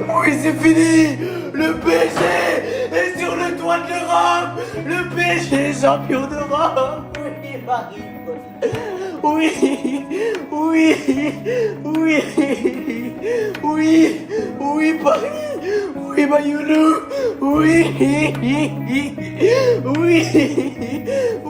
Oui, c'est fini. Le PSG est sur le toit de l'Europe. Le PSG est champion d'Europe. Oui, Marie. Oui, oui, oui, oui, oui, Paris. Oui, Mayoulou. Oui, oui.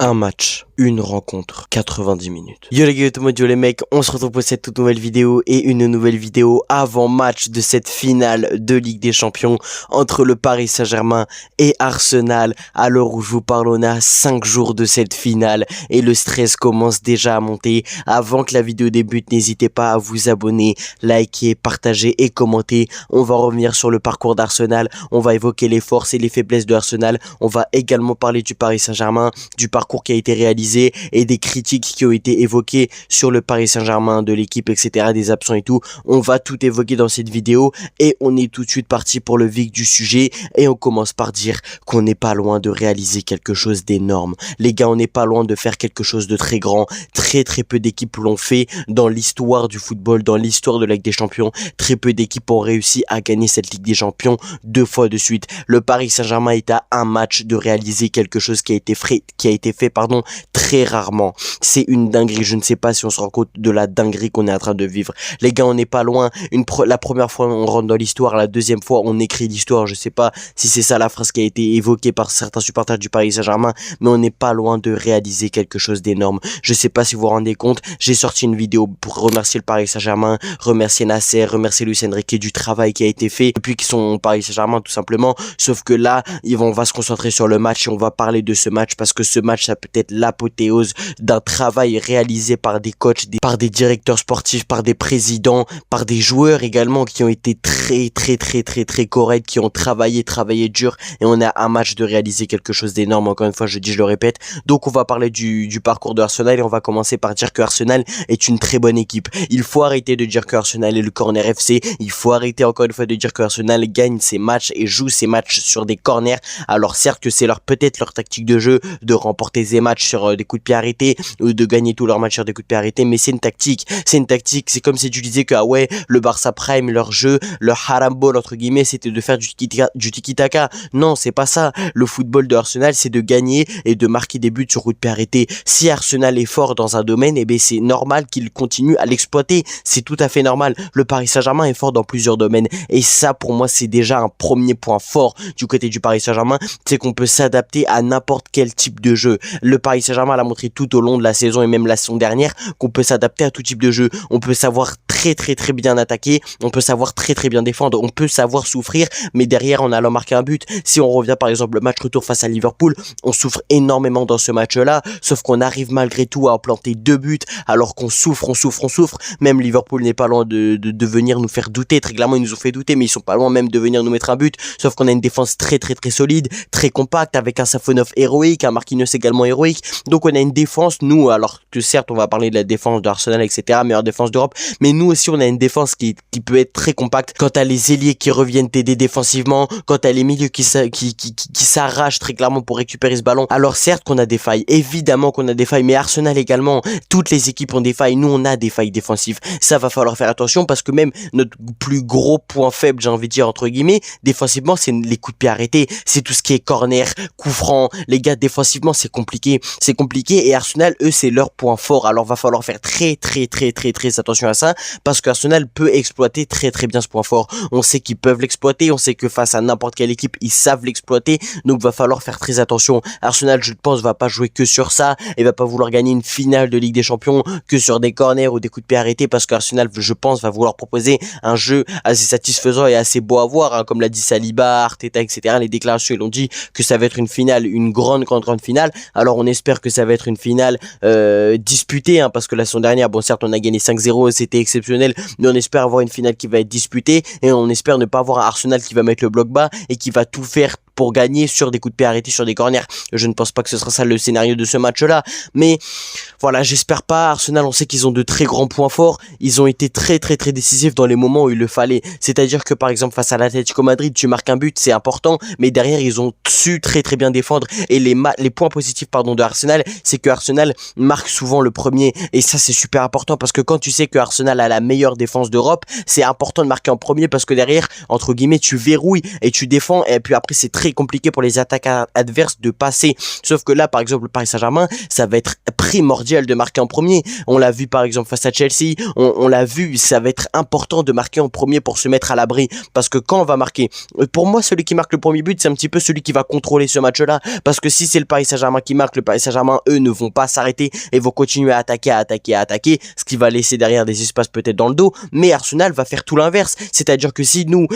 Un match, une rencontre, 90 minutes. Yo les gars, yo les mecs, on se retrouve pour cette toute nouvelle vidéo et une nouvelle vidéo avant match de cette finale de Ligue des Champions entre le Paris Saint-Germain et Arsenal. À l'heure où je vous parle, on a 5 jours de cette finale et le stress commence déjà à monter. Avant que la vidéo débute, n'hésitez pas à vous abonner, liker, partager et commenter. On va revenir sur le parcours d'Arsenal, on va évoquer les forces et les faiblesses de Arsenal. On va également parler du Paris Saint-Germain, du parcours qui a été réalisé et des critiques qui ont été évoquées sur le Paris Saint-Germain, de l'équipe, etc., des absents et tout. On va tout évoquer dans cette vidéo et on est tout de suite parti pour le vif du sujet et on commence par dire qu'on n'est pas loin de réaliser quelque chose d'énorme. Les gars, on n'est pas loin de faire quelque chose de très grand. Très peu d'équipes l'ont fait dans l'histoire du football, dans l'histoire de la Ligue des Champions. Très peu d'équipes ont réussi à gagner cette Ligue des Champions 2 fois de suite. Le Paris Saint-Germain est à un match de réaliser quelque chose qui a été fait, très rarement. C'est une dinguerie. Je ne sais pas si on se rend compte de la dinguerie qu'on est en train de vivre. Les gars, on n'est pas loin. La première fois, on rentre dans l'histoire. La deuxième fois, on écrit l'histoire. Je sais pas si c'est ça la phrase qui a été évoquée par certains supporters du Paris Saint-Germain, mais on n'est pas loin de réaliser quelque chose d'énorme. Je sais pas si vous vous rendez compte, j'ai sorti une vidéo pour remercier le Paris Saint-Germain, remercier Nasser, remercier Luis Enrique du travail qui a été fait depuis qu'ils sont au Paris Saint-Germain tout simplement. Sauf que là, on va se concentrer sur le match et on va parler de ce match parce que ce match, ça peut être l'apothéose d'un travail réalisé par des coachs, par des directeurs sportifs, par des présidents, par des joueurs également qui ont été très corrects, qui ont travaillé dur et on a un match de réaliser quelque chose d'énorme. Encore une fois, je le répète. Donc on va parler du parcours de Arsenal et on va commencer par dire que Arsenal est une très bonne équipe. Il faut arrêter de dire que Arsenal est le corner FC. Il faut arrêter encore une fois de dire que Arsenal gagne ses matchs et joue ses matchs sur des corners. Alors certes que c'est peut-être leur tactique de jeu de remporter ces matchs sur des coups de pied arrêtés ou de gagner tous leurs matchs sur des coups de pied arrêtés, mais c'est une tactique. C'est comme si tu disais que le Barça Prime, leur jeu, leur haram ball entre guillemets, c'était de faire du tiki-taka. Non, c'est pas ça. Le football de Arsenal, c'est de gagner et de marquer des buts sur coups de pied arrêtés. Si Arsenal est fort dans un domaine, eh bien c'est normal qu'il continue à l'exploiter. C'est tout à fait normal. Le Paris Saint-Germain est fort dans plusieurs domaines. Et ça, pour moi, c'est déjà un premier point fort du côté du Paris Saint-Germain. C'est qu'on peut s'adapter à n'importe quel type de jeu. Le Paris Saint-Germain l'a montré tout au long de la saison et même la saison dernière qu'on peut s'adapter à tout type de jeu. On peut savoir très bien attaquer. On peut savoir très bien défendre. On peut savoir souffrir, mais derrière, en allant marquer un but. Si on revient par exemple le match retour face à Liverpool, on souffre énormément dans ce match-là, sauf qu'on arrive malgré tout à planter 2 buts alors qu'on souffre. Même Liverpool n'est pas loin de venir nous faire douter. Très clairement, ils nous ont fait douter, mais ils sont pas loin même de venir nous mettre un but. Sauf qu'on a une défense très solide, très compacte, avec un Safonov héroïque, un Marquinhos également héroïque. Donc on a une défense, nous, alors que certes on va parler de la défense d'Arsenal, etc., meilleure défense d'Europe, mais nous aussi on a une défense qui peut être très compacte. Quand t'as les ailiers qui reviennent t'aider défensivement, quand t'as les milieux qui s'arrachent très clairement pour récupérer ce ballon, alors certes qu'on a des failles, évidemment qu'on a des failles, mais Arsenal également, toutes les équipes ont des failles, nous on a des failles défensives. Ça va falloir faire attention parce que même notre plus gros point faible, j'ai envie de dire entre guillemets, défensivement, c'est les coups de pied arrêtés, c'est tout ce qui est corner, coup franc. Les gars, défensivement, c'est compliqué et Arsenal, eux, c'est leur point fort. Alors va falloir faire très attention à ça parce qu'Arsenal peut exploiter très bien ce point fort. On sait qu'ils peuvent l'exploiter, on sait que face à n'importe quelle équipe, ils savent l'exploiter, donc va falloir faire très attention. Arsenal, je pense, va pas jouer que sur ça et va pas vouloir gagner une finale de Ligue des Champions que sur des corners ou des coups de pied arrêtés parce qu'Arsenal, je pense, va vouloir proposer un jeu assez satisfaisant et assez beau à voir, hein, comme l'a dit Saliba, Arteta, etc. Les déclarations, ils l'ont dit que ça va être une finale, une grande finale. Alors on espère que ça va être une finale disputée, hein, parce que la saison dernière, bon certes on a gagné 5-0, c'était exceptionnel, mais on espère avoir une finale qui va être disputée et on espère ne pas avoir un Arsenal qui va mettre le bloc bas et qui va tout faire pour gagner sur des coups de pied arrêtés, sur des corners. Je ne pense pas que ce sera ça le scénario de ce match-là, mais voilà, j'espère pas. Arsenal, on sait qu'ils ont de très grands points forts, ils ont été très décisifs dans les moments où il le fallait, c'est-à-dire que par exemple face à l'Atlético Madrid, tu marques un but, c'est important, mais derrière ils ont su très bien défendre, et les points positifs de Arsenal, c'est que Arsenal marque souvent le premier, et ça c'est super important, parce que quand tu sais que Arsenal a la meilleure défense d'Europe, c'est important de marquer en premier, parce que derrière, entre guillemets, tu verrouilles et tu défends, et puis après c'est très compliqué pour les attaques adverses de passer. Sauf que là, par exemple, le Paris Saint-Germain, ça va être primordial de marquer en premier. On l'a vu par exemple face à Chelsea, on l'a vu, ça va être important de marquer en premier pour se mettre à l'abri, parce que quand on va marquer, pour moi celui qui marque le premier but, c'est un petit peu celui qui va contrôler ce match-là, parce que si c'est le Paris Saint-Germain qui marque, le Paris Saint-Germain, eux, ne vont pas s'arrêter et vont continuer à attaquer, ce qui va laisser derrière des espaces peut-être dans le dos, mais Arsenal va faire tout l'inverse, c'est-à-dire que si nous,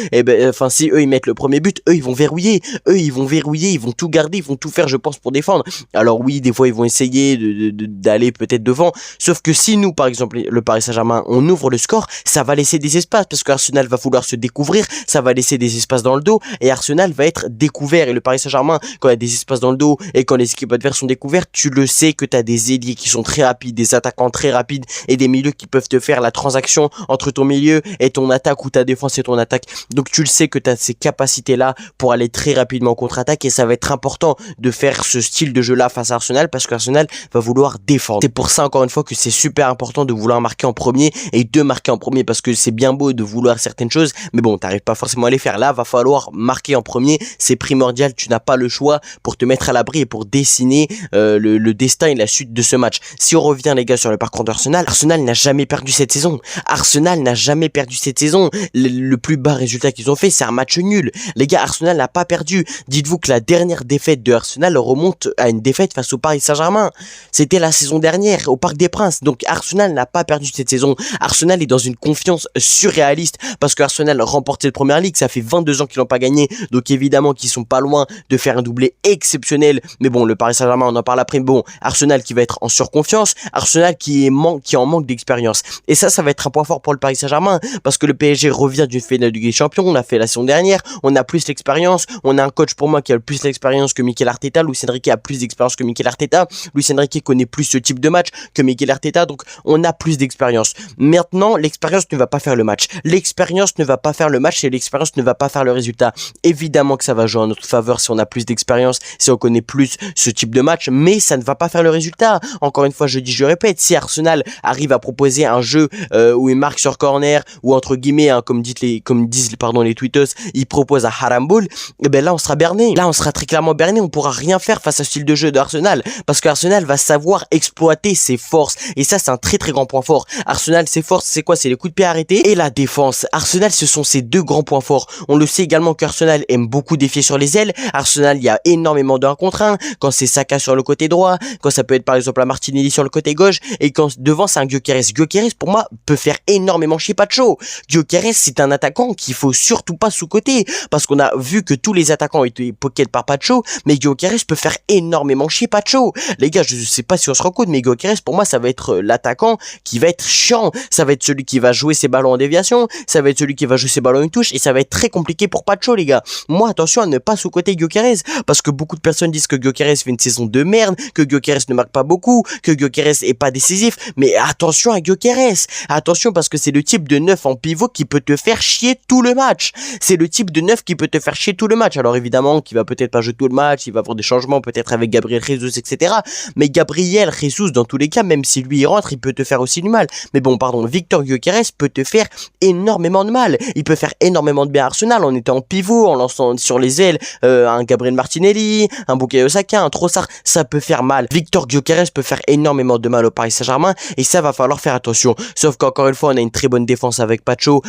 si eux ils mettent le premier but, eux ils vont verrouiller, ils vont tout garder, ils vont tout faire, je pense, pour défendre. Alors oui, des fois ils vont essayer d'aller peut-être devant, sauf que si nous, par exemple, le Paris Saint-Germain, on ouvre le score, ça va laisser des espaces, parce que Arsenal va vouloir se découvrir, ça va laisser des espaces dans le dos, et Arsenal va être découvert, et le Paris Saint-Germain, quand il y a des espaces dans le dos, et quand les équipes adverses sont découvertes, tu le sais que tu as des ailiers qui sont très rapides, des attaquants très rapides, et des milieux qui peuvent te faire la transaction entre ton milieu et ton attaque, ou ta défense et ton attaque. Donc tu le sais que tu as ces capacités-là pour aller très rapidement en contre-attaque, et ça va être important de faire ce style de jeu-là face à Arsenal, parce qu'Arsenal va vouloir défendre. C'est pour ça, encore une fois, que c'est super important de vouloir marquer en premier, et de marquer en premier, parce que c'est bien beau de vouloir certaines choses, mais bon, t'arrives pas forcément à les faire. Là, va falloir marquer en premier, c'est primordial, tu n'as pas le choix pour te mettre à l'abri et pour dessiner le destin et la suite de ce match. Si on revient, les gars, sur le parcours d'Arsenal, Arsenal n'a jamais perdu cette saison. Arsenal n'a jamais perdu cette saison. Le plus bas résultat qu'ils ont fait, c'est un match nul. Les gars, Arsenal n'a pas perdu. Dites-vous que la dernière défaite de Arsenal remonte à une défaite face au Paris Saint-Germain. C'était la saison dernière, au Parc des Princes. Donc Arsenal n'a pas perdu cette saison. Arsenal est dans une confiance surréaliste, parce que Arsenal remporte cette première ligue, ça fait 22 ans qu'ils n'ont pas gagné, donc évidemment qu'ils sont pas loin de faire un doublé exceptionnel. Mais bon, le Paris Saint-Germain, on en parle après. Bon, Arsenal qui va être en surconfiance, Arsenal qui en manque d'expérience. Et ça va être un point fort pour le Paris Saint-Germain, parce que le PSG revient d'une finale de Ligue des Champions, on a fait la saison dernière, on a plus l'expérience, on a un coach pour moi qui a plus l'expérience que Mikel Arteta, Luis Enrique a plus d'expérience que Mikel Arteta, Luis Enrique connaît plus ce type de match que Mikel Arteta, donc on a plus d'expérience. Maintenant, l'expérience ne va pas faire le match. L'expérience ne va pas faire le match, et l'expérience ne va pas faire le résultat. Évidemment que ça va jouer en notre faveur si on a plus d'expérience, si on connaît plus ce type de match, mais ça ne va pas faire le résultat. Encore une fois, je répète, si Arsenal arrive à proposer un jeu où il marque sur corner, ou entre guillemets, comme disent les tweetos, il propose un harambol, et ben là on sera berné. Là on sera très clairement berné, on pourra rien faire face à ce style de jeu d'Arsenal, parce qu'Arsenal va savoir exploiter ses forces, et ça c'est un très grand point fort. Arsenal, ses forces, c'est quoi? C'est les coups de pied arrêtés et la défense. Arsenal, ce sont ses deux grands points forts. On le sait également qu'Arsenal aime beaucoup défier sur les ailes. Arsenal, il y a énormément de 1 contre 1, quand c'est Saka sur le côté droit, quand ça peut être par exemple la Martinelli sur le côté gauche, et quand devant c'est un Gyökeres. Gyökeres, pour moi, peut faire énormément chier Pacho. Gyökeres, c'est un attaquant qu'il faut surtout pas sous-coter, parce qu'on a vu que tous les attaquants ont été pocket par Pacho, mais Gyökeres peut faire énormément chier Pacho. Les gars, je sais pas si on se rend compte, mais Gyökeres, pour moi, ça va être l'attaquant qui va être chiant. Ça va être celui qui va jouer ses ballons en déviation, ça va être celui qui va jouer ses ballons une touche, et ça va être très compliqué pour Pacho, les gars. Moi, attention à ne pas sous-coter Gyökeres, parce que beaucoup de personnes disent que Gyökeres fait une saison de merde, que Gyökeres ne marque pas beaucoup, que Gyökeres est pas décisif, mais attention à Gyökeres. Attention, parce que c'est le type de neuf en pivot qui peut te faire chier tout le match. C'est le type de neuf qui peut te faire chier tout le match. Alors évidemment, qui va peut-être pas jouer tout le match, il va avoir des changements peut-être avec Gabriel Jesus, etc. Mais Gabriel Jesus, dans tous les cas, même si lui il rentre, il peut te faire aussi du mal. Mais bon, pardon, Victor Gyökeres peut te faire énormément de mal. Il peut faire énormément de bien à Arsenal en étant en pivot, en lançant sur les ailes un Gabriel Martinelli, un Bukayo Saka, un Trossard. Ça peut faire mal. Victor Gyökeres peut faire énormément de mal au Paris Saint-Germain, et ça va falloir faire attention. Sauf qu'encore une fois, on a une très bonne défense avec Pacho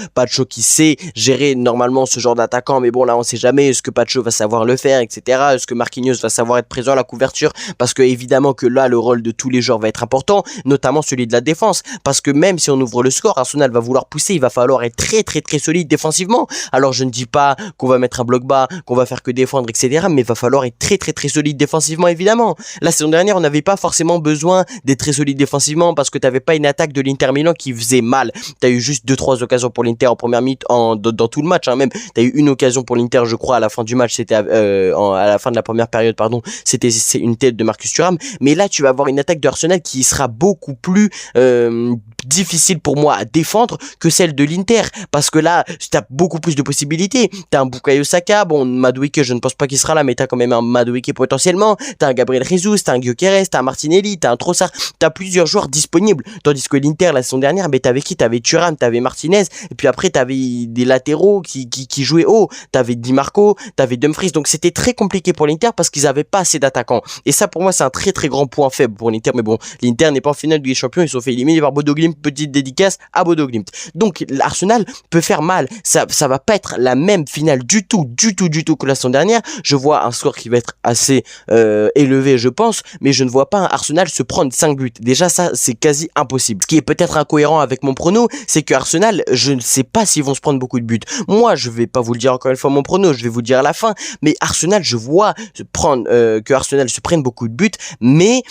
qui sait gérer normalement ce genre d'attaquant, mais bon, là on sait jamais, est-ce que Pacho va savoir le faire, etc. Est-ce que Marquinhos va savoir être présent à la couverture, parce que évidemment que là le rôle de tous les joueurs va être important, notamment celui de la défense, parce que même si on ouvre le score, Arsenal va vouloir pousser, il va falloir être très solide défensivement. Alors je ne dis pas qu'on va mettre un bloc bas, qu'on va faire que défendre, etc. mais il va falloir être très solide défensivement, évidemment. La saison dernière, on n'avait pas forcément besoin d'être très solide défensivement, parce que t'avais pas une attaque de l'Inter Milan qui faisait mal. T'as eu juste 2-3 occasions pour l'Inter en première mi-temps, dans tout le match, hein, même. T'as eu une occasion pour l'Inter, je crois, à la fin du match, c'était à la fin de la première période, pardon, c'est une tête de Marcus Thuram. Mais là, tu vas avoir une attaque d'Arsenal qui sera beaucoup plus difficile pour moi à défendre que celle de l'Inter, parce que là t'as beaucoup plus de possibilités. T'as un Bukayo Saka, bon, Madueke je ne pense pas qu'il sera là, mais t'as quand même un Madueke potentiellement, t'as un Gabriel Jesus, t'as un Gyökeres, t'as un Martinelli, t'as un Trossard, t'as plusieurs joueurs disponibles, tandis que l'Inter la saison dernière, mais t'avais qui? T'avais Thuram, t'avais Martinez, et puis après t'avais des latéraux qui jouaient haut, t'avais Di Marco, t'avais Dumfries, donc c'était très compliqué pour l'Inter parce qu'ils avaient pas assez d'attaquants, et ça pour moi c'est un très très grand point faible pour l'Inter. Mais bon, l'Inter n'est pas en finale des champions, ils se sont fait éliminer par Bodo Glimt, petite dédicace à Bodo Glimt. Donc l'Arsenal peut faire mal, ça va pas être la même finale du tout que la saison dernière. Je vois un score qui va être assez élevé je pense, mais je ne vois pas un Arsenal se prendre 5 buts. Déjà ça c'est quasi impossible. Ce qui est peut-être incohérent avec mon prono, c'est que Arsenal, je ne sais pas s'ils vont se prendre beaucoup de buts. Moi je vais pas vous le dire encore une fois mon prono, je vais vous le dire à la fin, mais Arsenal je vois que Arsenal se prenne beaucoup de buts, mais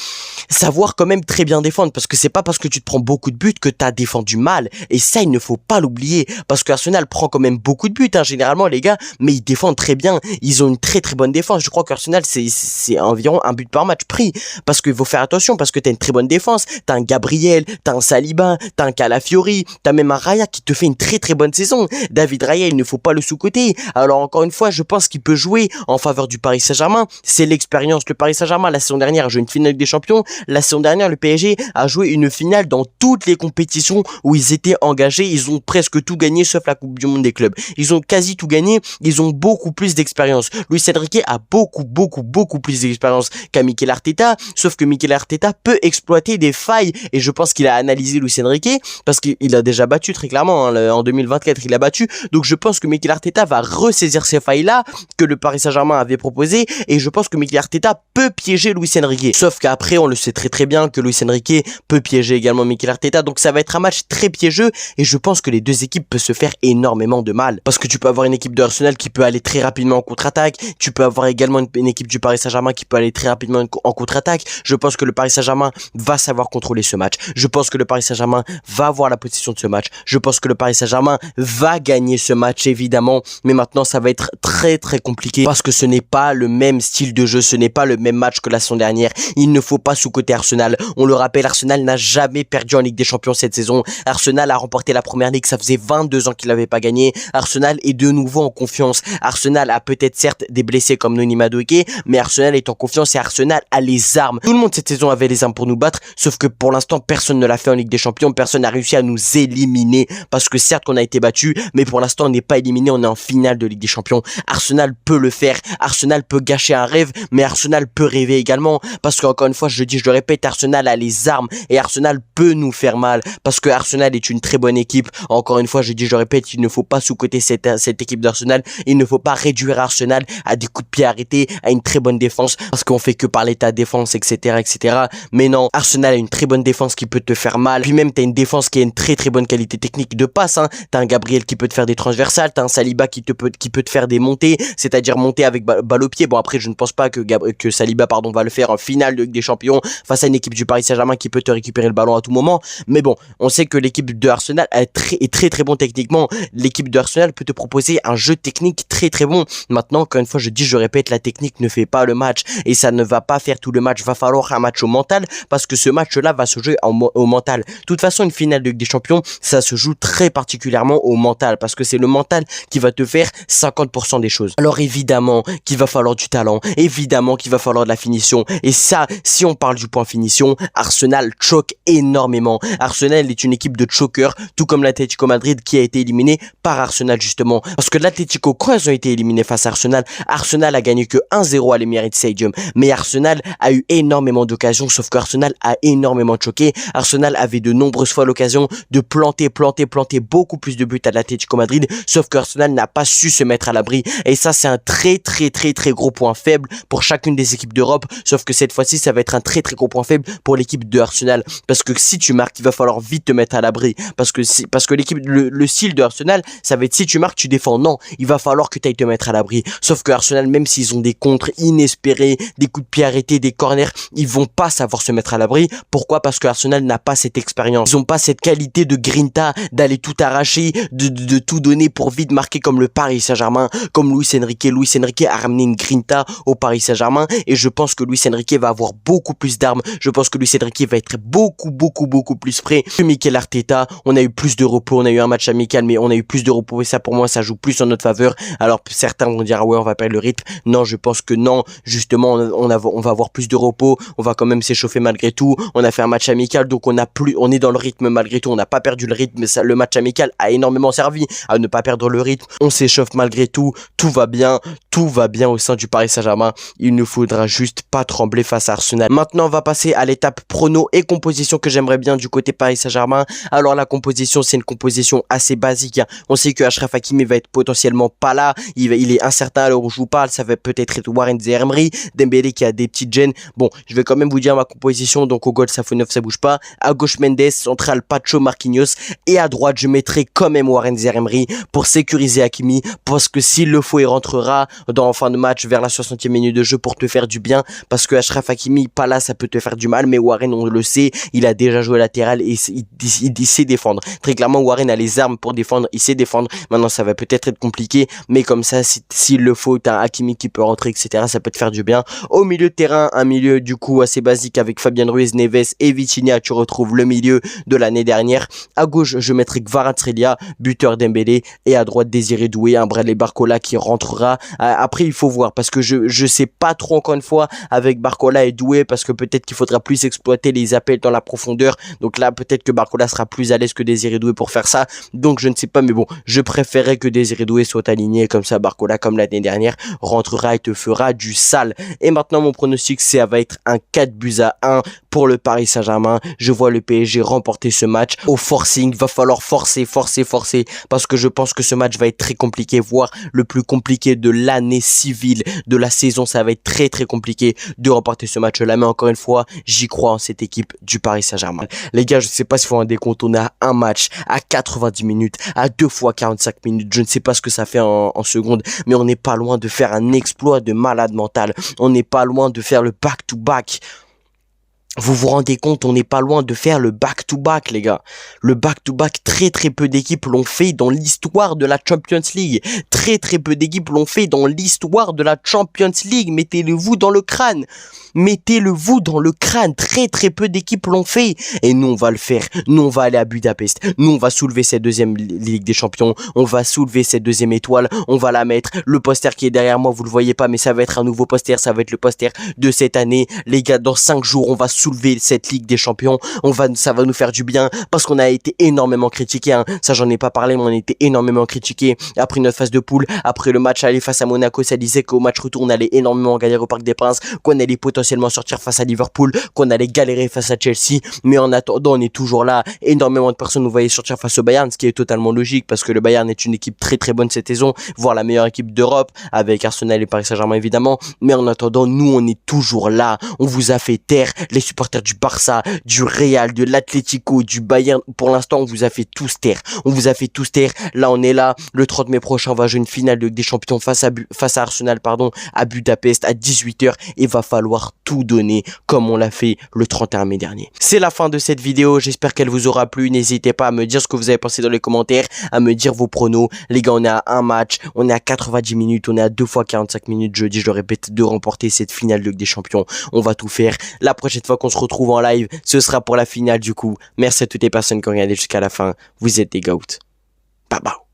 savoir quand même très bien défendre, parce que c'est pas parce que tu te prends beaucoup de buts que t'as défendu mal, et ça il ne faut pas l'oublier, parce que Arsenal prend quand même beaucoup de buts généralement les gars, mais ils défendent très bien, ils ont une très très bonne défense. Je crois qu'Arsenal c'est environ un but par match pris, parce qu'il faut faire attention, parce que t'as une très bonne défense, t'as un Gabriel, t'as un Saliba, t'as un Calafiori, t'as même un Raya qui te fait une très très bonne saison. David Raya, il ne faut pas le sous-coter. Alors encore une fois, je pense qu'il peut jouer en faveur du Paris Saint-Germain, c'est l'expérience. Le Paris Saint-Germain la saison dernière a joué une finale des champions, la saison dernière le PSG a joué une finale dans toutes les compétitions où ils étaient engagés, ils ont presque tout gagné sauf la Coupe du Monde des clubs. Ils ont quasi tout gagné, ils ont beaucoup plus d'expérience. Luis Enrique a beaucoup plus d'expérience qu'à Mikel Arteta, sauf que Mikel Arteta peut exploiter des failles, et je pense qu'il a analysé Luis Enrique, parce qu'il a déjà battu très clairement, hein, en 2024 il a battu, donc je pense que Mikel Arteta va ressaisir ces failles-là que le Paris Saint-Germain avait proposé, et je pense que Mikel Arteta peut piéger Luis Enrique. Sauf qu'après, on le sait très bien que Luis Enrique peut piéger également Mikel Arteta, donc ça va être un match très piégeux, et je pense que les deux équipes peuvent se faire énormément de mal, parce que tu peux avoir une équipe de Arsenal qui peut aller très rapidement en contre-attaque, tu peux avoir également une équipe du Paris Saint-Germain qui peut aller très rapidement en contre-attaque. Je pense que le Paris Saint-Germain va savoir contrôler ce match, je pense que le Paris Saint-Germain va avoir la possession de ce match, je pense que le Paris Saint-Germain va gagner ce match évidemment, mais maintenant ça va être très compliqué, parce que ce n'est pas le même style de jeu, ce n'est pas le même match que la saison dernière. Il ne faut pas sous-coter Arsenal. On le rappelle, Arsenal n'a jamais perdu en Ligue des Champions cette saison. Arsenal a remporté la première ligue, ça faisait 22 ans qu'il n'avait pas gagné. Arsenal est de nouveau en confiance. Arsenal a peut-être certes des blessés comme Noni Madueke, mais Arsenal est en confiance et Arsenal a les armes. Tout le monde cette saison avait les armes pour nous battre, sauf que pour l'instant personne ne l'a fait en Ligue des Champions, personne n'a réussi à nous éliminer, parce que certes on a été battu, mais pour l'instant on n'est pas éliminé, on est en finale de Ligue des Champions. Arsenal peut le faire, Arsenal peut gâcher un rêve, mais Arsenal peut rêver également, parce qu'encore une fois je le répète, Arsenal a les armes et Arsenal peut nous faire mal, parce que Arsenal est une très bonne équipe. Encore une fois je le répète, il ne faut pas sous-coter cette équipe d'Arsenal, il ne faut pas réduire Arsenal à des coups de pied arrêtés, à une très bonne défense, parce qu'on fait que parler de ta défense etc. Mais non, Arsenal a une très bonne défense qui peut te faire mal, puis même t'as une défense qui a une très bonne qualité technique de passe, hein. T'as un Gabriel qui peut te faire des transversales, t'as un Saliba qui peut te faire des montées, c'est-à-dire monter avec balle au pied. Bon après je ne pense pas que Saliba va le faire en finale de Ligue des Champions face à une équipe du Paris Saint-Germain qui peut te récupérer le ballon à tout moment, mais bon, on sait que l'équipe de Arsenal est très bon techniquement. L'équipe de Arsenal peut te proposer un jeu technique très bon. Maintenant, encore une fois je répète, la technique ne fait pas le match, et ça ne va pas faire tout le match, va falloir un match au mental, parce que ce match-là va se jouer au mental. De toute façon, une finale de Ligue des Champions, ça se joue très particulièrement au mental, parce que c'est le mental qui va te faire 50% des choses. Alors évidemment qu'il va falloir du talent, évidemment qu'il va falloir de la finition, et ça, si on parle du point finition, Arsenal choque énormément. Arsenal est une équipe de choker, tout comme l'Atlético Madrid qui a été éliminé par Arsenal justement, parce que l'Atlético, quand ils ont été éliminés face à Arsenal, Arsenal a gagné que 1-0 à l'Emirates Stadium, mais Arsenal a eu énormément d'occasions, sauf qu'Arsenal a énormément choqué. Arsenal avait de nombreuses fois l'occasion de planter beaucoup plus de buts à l'Atlético Madrid, sauf qu'Arsenal n'a pas su se mettre à l'abri, et ça c'est un très gros point faible pour chacune des équipes d'Europe, sauf que cette fois-ci ça va être un très gros point faible pour l'équipe de Arsenal, parce que si tu marques, il va falloir vite te mettre à l'abri, parce que l'équipe, le style de Arsenal, ça va être si tu marques, tu défends, non, il va falloir que tu ailles te mettre à l'abri, sauf que Arsenal, même s'ils ont des contres inespérés, des coups de pied arrêtés, des corners, ils vont pas savoir se mettre à l'abri. Pourquoi? Parce que Arsenal n'a pas cette expérience, ils ont pas cette qualité de grinta, d'aller tout arracher, de tout donner pour vite marquer comme le Paris Saint-Germain, comme Luis Luis Enrique a ramené une grinta au Paris Saint-Germain et je pense que Luis Enrique va avoir beaucoup plus d'armes. Je pense que Luis Enrique va être beaucoup plus prêt que Mikel Arteta. On a eu plus de repos, on a eu un match amical, mais on a eu plus de repos et ça pour moi ça joue plus en notre faveur. Alors certains vont dire ah ouais on va perdre le rythme. Non, je pense que non. Justement on va avoir plus de repos. On va quand même s'échauffer malgré tout. On a fait un match amical donc on est dans le rythme malgré tout. On n'a pas perdu le rythme. Mais ça, le match amical a énormément servi à ne pas perdre le rythme. On s'échauffe malgré tout. Tout va bien au sein du Paris Saint-Germain. Il ne faudra juste pas trembler face à Arsenal. Maintenant, on va passer à l'étape prono et composition que j'aimerais bien du côté Paris Saint-Germain. Alors, la composition, c'est une composition assez basique. On sait que Achraf Hakimi va être potentiellement pas là. Il est incertain à l'heure où je vous parle. Ça va peut-être être Warren Zaïre-Emery, Dembélé qui a des petites gênes. Bon, je vais quand même vous dire ma composition. Donc, au goal, Safonov, ça bouge pas. À gauche, Mendes, central, Pacho, Marquinhos. Et à droite, je mettrai quand même Warren Zaïre-Emery pour sécuriser Hakimi. Parce que s'il le faut, il rentrera en fin de match vers la 60e minute de jeu pour te faire du bien. Parce que Achraf Hakimi, pas là, ça peut te faire du mal. Mais Warren, on le sait, il a déjà joué latéral et il sait défendre. Très clairement, Warren a les armes pour défendre. Il sait défendre. Maintenant, ça va peut-être être compliqué. Mais comme ça, s'il le faut, t'as un Hakimi qui peut rentrer, etc. Ça peut te faire du bien. Au milieu de terrain, un milieu du coup assez basique avec Fabien Ruiz, Neves et Vitinha. Tu retrouves le milieu de l'année dernière. À gauche, je mettrai Kvaratskhelia, buteur Dembélé. Et à droite, Désiré Doué, un Bradley Barcola qui rentrera. Après, il faut voir parce que je sais pas trop encore une fois avec Barcola et Doué parce que peut-être qu'il faudra plus exploiter les appels dans la profondeur. Donc là, peut-être que Barcola sera plus à l'aise que Désiré Doué pour faire ça. Donc je ne sais pas, mais bon, je préférais que Désiré Doué soit aligné comme ça. Barcola, comme l'année dernière, rentrera et te fera du sale. Et maintenant, mon pronostic, ça va être un 4-1 pour le Paris Saint-Germain. Je vois le PSG remporter ce match au forcing. Va falloir forcer parce que je pense que ce match va être très compliqué, voire le plus compliqué de l'année civile de la saison. Ça va être très compliqué de remporter ce match-là. Mais encore une fois, j'y crois en cette équipe du Paris Saint-Germain. Les gars, je ne sais pas s'il faut un décompte. On a un match à 90 minutes, à 2 fois 45 minutes. Je ne sais pas ce que ça fait en secondes, mais on n'est pas loin de faire un exploit de malade mental. On n'est pas loin de faire le back-to-back. Vous vous rendez compte, on n'est pas loin de faire le back-to-back, les gars. Le back-to-back, très peu d'équipes l'ont fait dans l'histoire de la Champions League. Très peu d'équipes l'ont fait dans l'histoire de la Champions League. Mettez-le-vous dans le crâne. Mettez-le-vous dans le crâne. Très peu d'équipes l'ont fait. Et nous, on va le faire. Nous, on va aller à Budapest. Nous, on va soulever cette deuxième Ligue des Champions. On va soulever cette deuxième étoile. On va la mettre. Le poster qui est derrière moi, vous le voyez pas, mais ça va être un nouveau poster. Ça va être le poster de cette année. Les gars, dans 5 jours, on va soulever cette Ligue des Champions. Ça va nous faire du bien parce qu'on a été énormément critiqué. Hein. Ça, j'en ai pas parlé, mais on a été énormément critiqué après notre phase de poule. Après le match aller face à Monaco, ça disait qu'au match retour, on allait énormément galérer au Parc des Princes, qu'on allait potentiellement sortir face à Liverpool, qu'on allait galérer face à Chelsea. Mais en attendant, on est toujours là. Énormément de personnes nous voyaient sortir face au Bayern, ce qui est totalement logique parce que le Bayern est une équipe très bonne cette saison, voire la meilleure équipe d'Europe avec Arsenal et Paris Saint-Germain évidemment. Mais en attendant, nous, on est toujours là. On vous a fait taire, les supporters du Barça, du Real, de l'Atlético, du Bayern. Pour l'instant, on vous a fait tous taire. On vous a fait tous taire. Là, on est là. Le 30 mai prochain, on va jouer une finale de Ligue des Champions face à Arsenal, à Budapest à 18h. Et va falloir tout donner comme on l'a fait le 31 mai dernier. C'est la fin de cette vidéo. J'espère qu'elle vous aura plu. N'hésitez pas à me dire ce que vous avez pensé dans les commentaires, à me dire vos pronos. Les gars, on est à un match, on est à 90 minutes, on est à 2 fois 45 minutes, je le répète, de remporter cette finale de Ligue des Champions. On va tout faire. La prochaine fois qu'on se retrouve en live, ce sera pour la finale du coup. Merci à toutes les personnes qui ont regardé jusqu'à la fin. Vous êtes des GOAT. Bye bye.